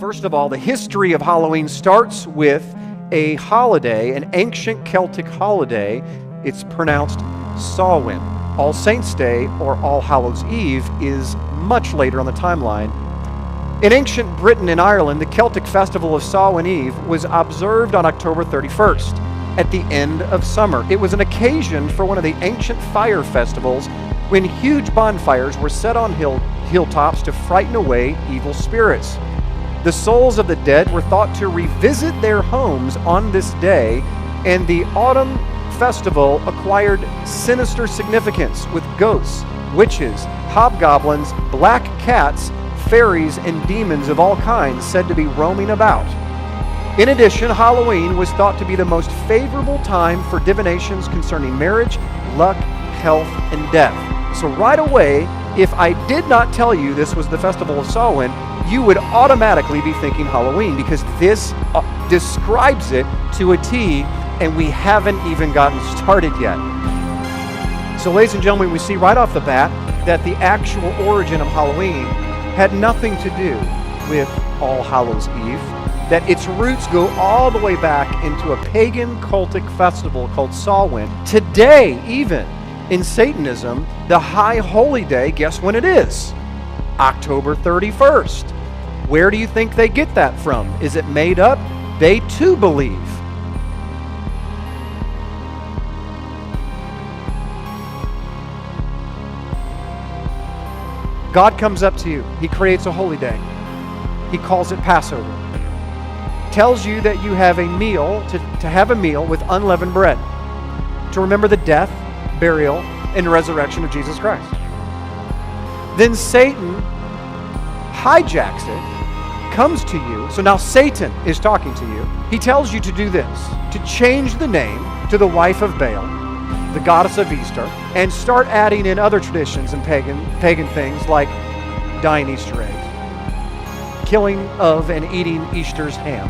First of all, the history of Halloween starts with a holiday, an ancient Celtic holiday. It's pronounced Samhain. All Saints' Day, or All Hallows' Eve, is much later on the timeline. In ancient Britain and Ireland, the Celtic festival of Samhain Eve was observed on October 31st, at the end of summer. It was an occasion for one of the ancient fire festivals when huge bonfires were set on hilltops to frighten away evil spirits. The souls of the dead were thought to revisit their homes on this day, and the autumn festival acquired sinister significance with ghosts, witches, hobgoblins, black cats, fairies, and demons of all kinds said to be roaming about. In addition, Halloween was thought to be the most favorable time for divinations concerning marriage, luck, health, and death. So right away, if I did not tell you this was the festival of Samhain, you would automatically be thinking Halloween, because this describes it to a T, and we haven't even gotten started yet. So ladies and gentlemen, we see right off the bat that the actual origin of Halloween had nothing to do with All Hallows' Eve, that its roots go all the way back into a pagan cultic festival called Samhain. Today, even in Satanism, the high holy day, guess when it is? October 31st. Where do you think they get that from? Is it made up? They too believe. God comes up to you. He creates a holy day. He calls it Passover. Tells you that you have a meal, to have a meal with unleavened bread, to remember the death, burial, and resurrection of Jesus Christ. Then Satan hijacks it, comes to you. So now Satan is talking to you. He tells you to do this, to change the name to the wife of Baal, the goddess of Easter, and start adding in other traditions and pagan things like dyeing Easter eggs, killing of and eating Easter's ham.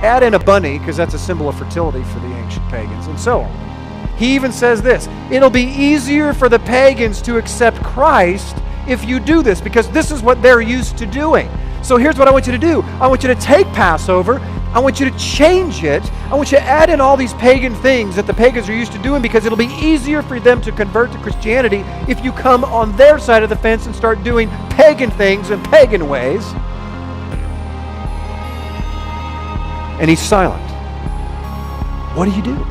Add in a bunny, because that's a symbol of fertility for the ancient pagans, and so on. He even says this: it'll be easier for the pagans to accept Christ if you do this, because this is what they're used to doing. So here's what I want you to do. I want you to take Passover. I want you to change it. I want you to add in all these pagan things that the pagans are used to doing, because it'll be easier for them to convert to Christianity if you come on their side of the fence and start doing pagan things in pagan ways. And he's silent. What do you do?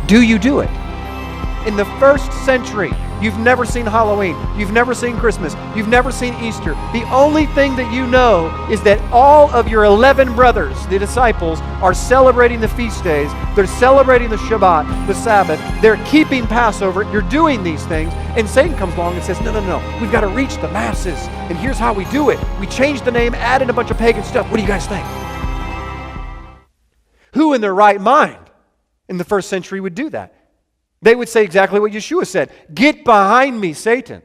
Do you do it? In the first century, you've never seen Halloween. You've never seen Christmas. You've never seen Easter. The only thing that you know is that all of your 11 brothers, the disciples, are celebrating the feast days. They're celebrating the Shabbat, the Sabbath. They're keeping Passover. You're doing these things. And Satan comes along and says, no. We've got to reach the masses. And here's how we do it. We change the name, add in a bunch of pagan stuff. What do you guys think? Who in their right mind in the first century would do that? They would say exactly what Yeshua said: get behind me, Satan.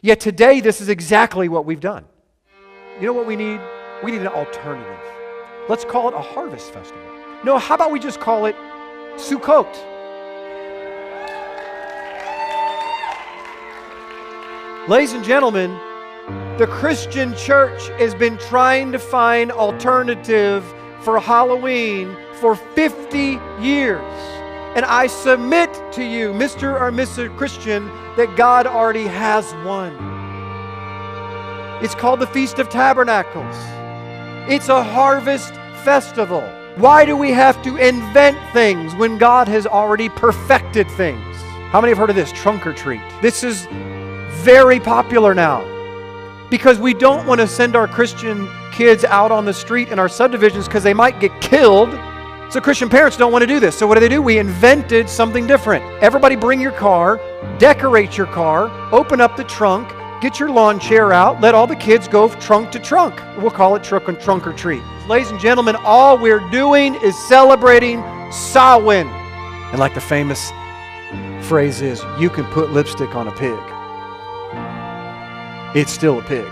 Yet today, this is exactly what we've done. You know what we need? We need an alternative. Let's call it a harvest festival. No, how about we just call it Sukkot? Ladies and gentlemen, the Christian church has been trying to find alternative for Halloween for 50 years. And I submit to you, Mr. or Mrs. Christian, that God already has one. It's called the Feast of Tabernacles. It's a harvest festival. Why do we have to invent things when God has already perfected things? How many have heard of this? Trunk or treat. This is very popular now, because we don't want to send our Christian kids out on the street in our subdivisions because they might get killed. So Christian parents don't want to do this. So what do? We invented something different. Everybody bring your car, decorate your car, open up the trunk, get your lawn chair out, let all the kids go trunk to trunk. We'll call it trunk or treat. Ladies and gentlemen, all we're doing is celebrating Samhain. And like the famous phrase is, you can put lipstick on a pig. It's still a pig.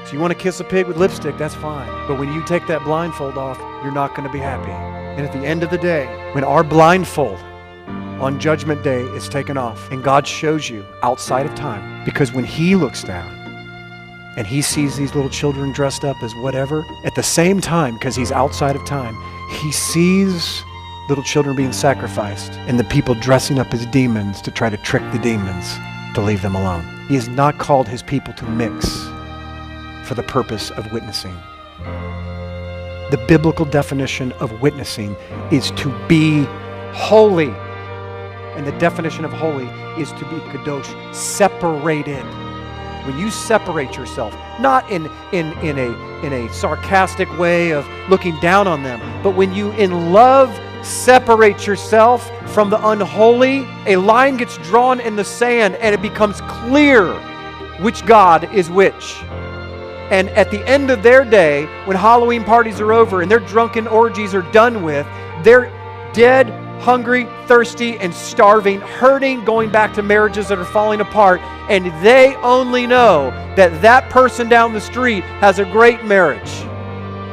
So you want to kiss a pig with lipstick, that's fine. But when you take that blindfold off, you're not going to be happy. And at the end of the day, when our blindfold on Judgment Day is taken off and God shows you outside of time, because when He looks down and he sees these little children dressed up as whatever, at the same time, because he's outside of time, he sees little children being sacrificed and the people dressing up as demons to try to trick the demons to leave them alone. He has not called his people to mix for the purpose of witnessing. The biblical definition of witnessing is to be holy. And the definition of holy is to be kadosh, separated. When you separate yourself, not in a sarcastic way of looking down on them, but when you in love separate yourself from the unholy, a line gets drawn in the sand and it becomes clear which God is which. And at the end of their day, when Halloween parties are over and their drunken orgies are done with, they're dead, hungry, thirsty, and starving, hurting, going back to marriages that are falling apart, and they only know that that person down the street has a great marriage.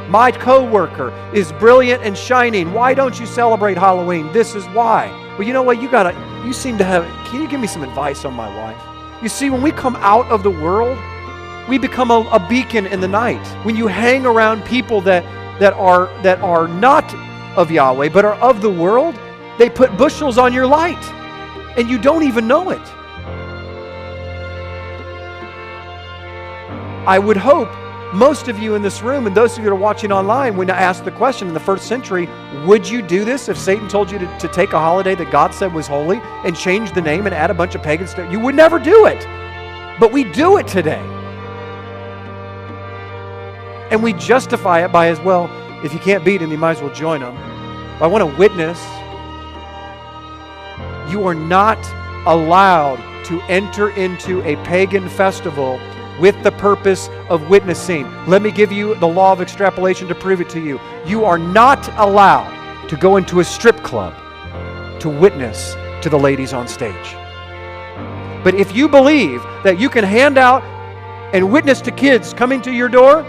My coworker is brilliant and shining. Why don't you celebrate Halloween? This is why. Well, you know what? You seem to have, can you give me some advice on my wife? You see, when we come out of the world, we become a beacon in the night. When you hang around people that are not of Yahweh, but are of the world, they put bushels on your light, and you don't even know it. I would hope most of you in this room, and those of you that are watching online, when I asked the question in the first century, would you do this if Satan told you to take a holiday that God said was holy and change the name and add a bunch of pagan stuff? You would never do it. But we do it today. And we justify it by, as well, if you can't beat him, you might as well join him. I want to witness. You are not allowed to enter into a pagan festival with the purpose of witnessing. Let me give you the law of extrapolation to prove it to you. You are not allowed to go into a strip club to witness to the ladies on stage. But if you believe that you can hand out and witness to kids coming to your door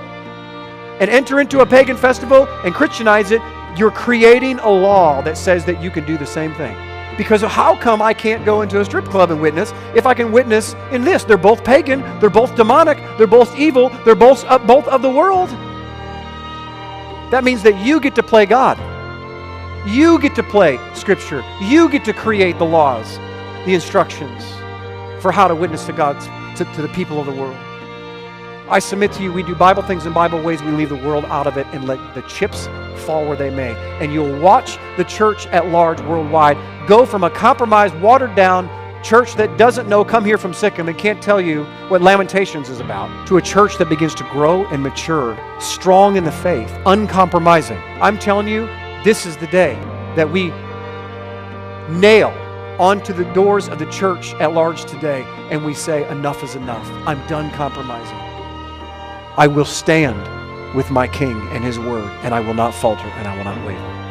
and enter into a pagan festival and Christianize it, you're creating a law that says that you can do the same thing. Because how come I can't go into a strip club and witness if I can witness in this? They're both pagan, they're both demonic, they're both evil, they're both of the world. That means that you get to play God. You get to play Scripture. You get to create the laws, the instructions for how to witness to God, to the people of the world. I submit to you, we do Bible things in Bible ways. We leave the world out of it and let the chips fall where they may. And you'll watch the church at large worldwide go from a compromised, watered-down church that doesn't know come here from Sikkim and can't tell you what Lamentations is about, to a church that begins to grow and mature, strong in the faith, uncompromising. I'm telling you, this is the day that we nail onto the doors of the church at large today and we say, enough is enough. I'm done compromising. I will stand with my King and His Word, and I will not falter and I will not waver.